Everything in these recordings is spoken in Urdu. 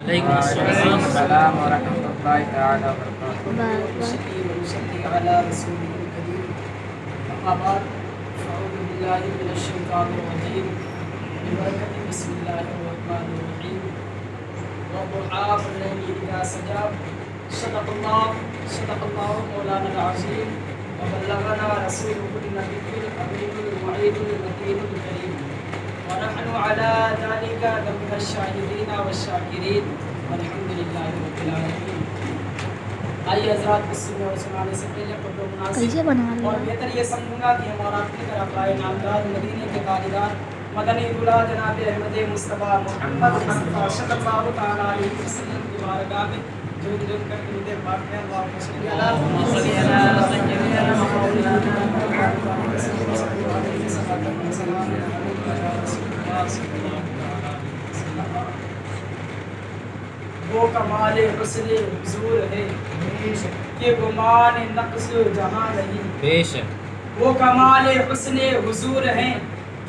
وعليكم السلام ورحمة الله تعالى ونصلي على رسوله الكريم. أما بعد فأعوذ بالله من الشيطان الرجيم ببركة بسم الله الرحمن الرحيم. والضحى والليل إذا سجى صدق الله مولانا العظيم وبلغنا رسوله النبي الأمين المعين المتين الكريم ونحن على ذلك لمن الشاهدين والشاكرين والحمد لله رب العالمین. آئیے حضرات بسم اور سنانے سے پہلے قبل مناسب اور بہتر یہ سمجھوں گا کہ ہمارا اپنی طرف آئے نامدار مدینے کے تاجدار مدنی دلہا جناب احمد مصطفیٰ محمد مصطفیٰ صلی اللہ تعالیٰ علیہ وسلم کی بارگاہ میں جھوم جھوم کر درود پاک میں اللہم صلی علی وہ کمال حسن حضور ہے کہ گمان نقص جہاں نہیں. وہ کمال حسن حضور ہیں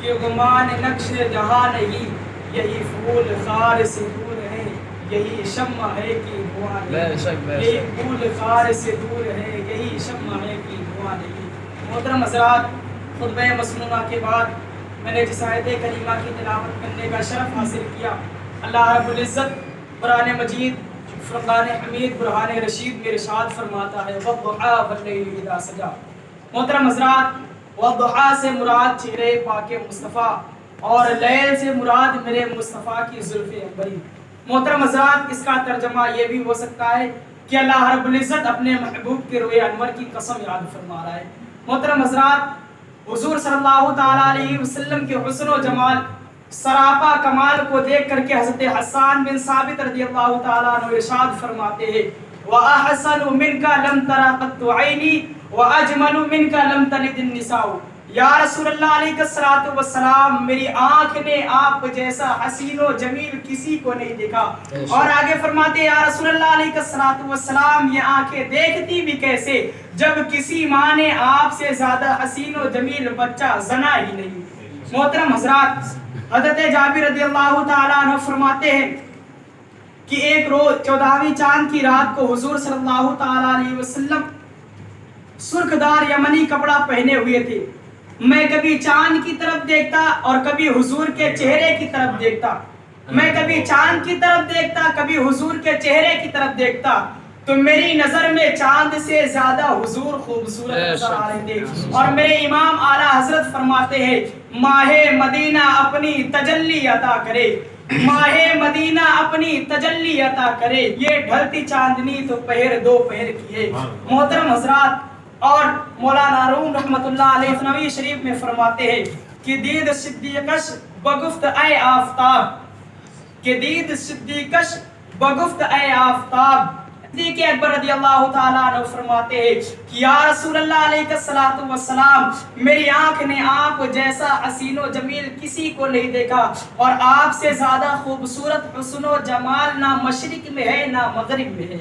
کہ گمان نقش جہاں نہیں. یہی پھول خار سے دور ہے یہی شمع ہے کہ دھواں نہیں. یہی پھول خار سے دور ہے یہی شمع ہے کہ دھواں نہیں. محترم حضرات، خطبہ مسنونہ کے بعد میں نے جس آیت کریمہ کی تلاوت کرنے کا شرف حاصل کیا، اللہ رب العزت قرآن مجید فرقان حمید برہان رشید میں ارشاد فرماتا ہے والضحیٰ واللیل اذا سجا. محترم حضرات، والضحیٰ سے مراد چہرے پاک مصطفیٰ اور لیل سے مراد میرے مصطفیٰ کی زلف عنبری. محترم حضرات، اس کا ترجمہ یہ بھی ہو سکتا ہے کہ اللہ رب العزت اپنے محبوب کے روئے انور کی قسم یاد فرما رہا ہے. محترم حضرات، حضور صلی اللہ تعالیٰ علیہ وسلم کے حسن و جمال سراپا کمال کو دیکھ کر کے حضرت حسان بن ثابت رضی اللہ تعالیٰ عنہ ارشاد فرماتے ہیں وَأَحْسَنُ مِنْكَ لَمْ تَرَ قَطُّ عَيْنِي وَأَجْمَلُ مِنْكَ لَمْ تَلِدِ النِّسَاءُ. یا رسول اللہ علیہ السلام، میری آنکھ نے آپ جیسا حسین و جمیل کسی کو نہیں دیکھا. اور آگے فرماتے ہیں یا رسول اللہ علیہ السلام، یہ آنکھیں دیکھتی بھی کیسے جب کسی ماں نے آپ سے زیادہ حسین و جمیل بچہ زنا ہی نہیں. محترم حضرات، حضرت جابر رضی اللہ تعالیٰ عنہ فرماتے ہیں کہ ایک روز 14ویں چاند کی رات کو حضور صلی اللہ تعالیٰ علیہ وسلم سرخدار یمنی کپڑا پہنے ہوئے تھے. میں کبھی چاند کی طرف دیکھتا اور کبھی حضور کے چہرے کی طرف دیکھتا. میں کبھی چاند کی طرف دیکھتا کبھی حضور کے چہرے کی طرف دیکھتا تو میری نظر میں چاند سے زیادہ حضور خوبصورت نظر آ رہے تھے. اور میرے امام اعلیٰ حضرت فرماتے ہیں ماہ مدینہ اپنی تجلی عطا کرے، ماہ مدینہ اپنی تجلی عطا کرے، یہ ڈھلتی چاندنی تو پہر دو پہر کیے. محترم حضرات، اور مولانا روم رحمت اللہ علیہ نبی شریف میں فرماتے ہیں کہ دید صدیقش بگفت اے آفتاب، کہ دید صدیقش بگفت اے آفتاب. صدیق اکبر رضی اللہ تعالیٰ عنہ فرماتے ہیں کہ یا رسول اللہ علیہ السلام، میری آنکھ نے آپ جیسا حسین و جمیل کسی کو نہیں دیکھا اور آپ سے زیادہ خوبصورت حسن و جمال نہ مشرق میں ہے نہ مغرب میں ہے.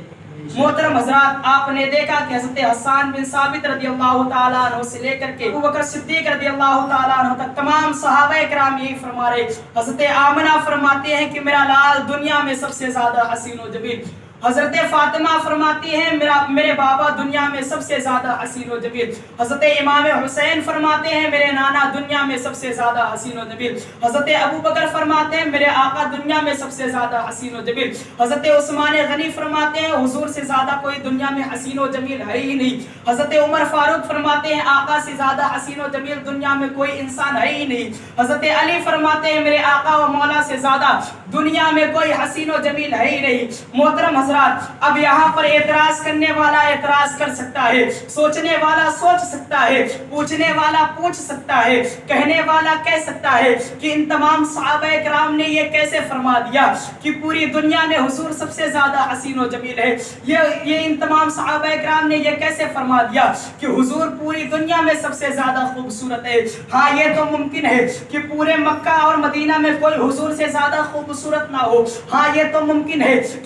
محترم حضرات، آپ نے دیکھا کہ حضرت حسان بن ثابت رضی اللہ تعالیٰ عنہ سے لے کر کے ابو بکر صدیق رضی اللہ تعالیٰ عنہ تک تمام صحابہ کرام یہی فرما رہے. حضرت آمنہ فرماتے ہیں کہ میرا لال دنیا میں سب سے زیادہ حسین و جمیل. حضرت فاطمہ فرماتی ہیں میرے بابا دنیا میں سب سے زیادہ حسین و جمیل. حضرت امام حسین فرماتے ہیں میرے نانا دنیا میں سب سے زیادہ حسین و جمیل. حضرت ابو بکر فرماتے ہیں میرے آقا دنیا میں سب سے زیادہ حسین و جمیل. حضرت عثمان غنی فرماتے ہیں حضور سے زیادہ کوئی دنیا میں حسین و جمیل ہے ہی نہیں. حضرت عمر فاروق فرماتے ہیں آقا سے زیادہ حسین و جمیل دنیا میں کوئی انسان ہے ہی نہیں. حضرت علی فرماتے ہیں میرے آقا و مولا سے زیادہ دنیا میں کوئی حسین و جمیل ہے ہی نہیں. محترم حضرات، اب یہاں پر اعتراض کرنے والا اعتراض کر سکتا ہے، سوچنے والا سوچ سکتا ہے، پوچھنے والا پوچھ سکتا ہے، کہنے والا کہہ سکتا ہے کہ ان تمام صحابہ کرام نے یہ کیسے فرما دیا کہ پوری دنیا میں حضور سب سے زیادہ حسین و جمیل ہے. یہ ان تمام صحابہ کرام نے یہ کیسے فرما دیا کہ حضور پوری دنیا میں سب سے زیادہ خوبصورت ہے. ہاں، یہ تو ممکن ہے کہ پورے مکہ اور مدینہ میں کوئی حضور سے زیادہ خوبصورت نہ ہو. ہاں، یہ تو ممکن ہے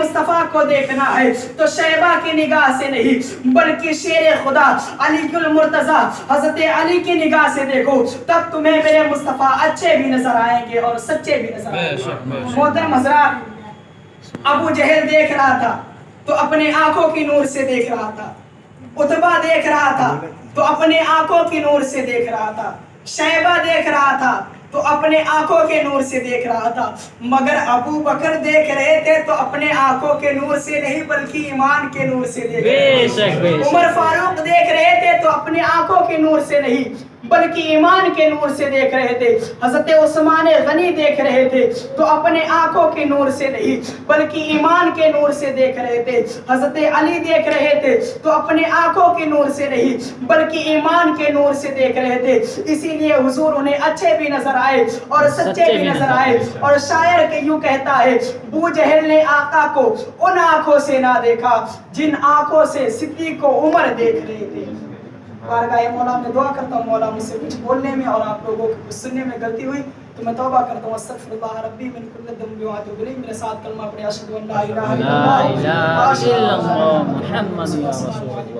مصطفیٰ کو دیکھنا ہے تو شیبہ کی نگاہ سے نہیں بلکہ شیر خدا علی المرتضیٰ حضرت علی کی نگاہ سے دیکھو، تب تمہیں میرے مصطفیٰ اچھے بھی نظر آئیں گے اور سچے بھی نظر آئیں گے۔ محترم حضرات، ابو جہل دیکھ رہا تھا تو اپنے آنکھوں کی نور سے دیکھ رہا تھا، عتبہ دیکھ رہا تھا تو اپنے آنکھوں کی نور سے دیکھ رہا تھا، شیبہ دیکھ رہا تھا تو اپنے آنکھوں کے نور سے دیکھ رہا تھا، مگر ابو بکر دیکھ رہے تھے تو اپنے آنکھوں کے نور سے نہیں بلکہ ایمان کے نور سے دیکھ رہے تھے۔ عمر فاروق دیکھ رہے تھے تو اپنے آنکھوں کے نور سے نہیں بلکہ ایمان کے نور سے دیکھ رہے تھے۔ حضرت عثمان غنی دیکھ رہے تھے تو اپنے آنکھوں کے نور سے نہیں بلکہ ایمان کے نور سے دیکھ رہے تھے۔ حضرت علی دیکھ رہے تھے تو اپنے آنکھوں کے نور سے نہیں بلکہ ایمان کے نور سے دیکھ رہے تھے، اسی لیے حضور انہیں اچھے بھی نظر آئے اور سچے بھی نظر آئے۔ اور شاعر کہ یوں کہتا ہے، ابو جہل نے آقا کو ان آنکھوں سے نہ دیکھا جن آنکھوں سے صدیق و عمر دیکھ رہے تھے۔ بارگاہ مولا میں دعا کرتا ہوں، مولا مجھ سے کچھ بولنے میں اور آپ لوگوں کو کچھ سننے میں غلطی ہوئی تو میں توبہ کرتا ہوں، استغفر اللہ ربی من کل ذنب واتوب الیہ۔ میرے ساتھ کلمہ پڑھیں، اشہد ان لا الہ الا اللہ لا الہ الا اللہ محمد رسول اللہ۔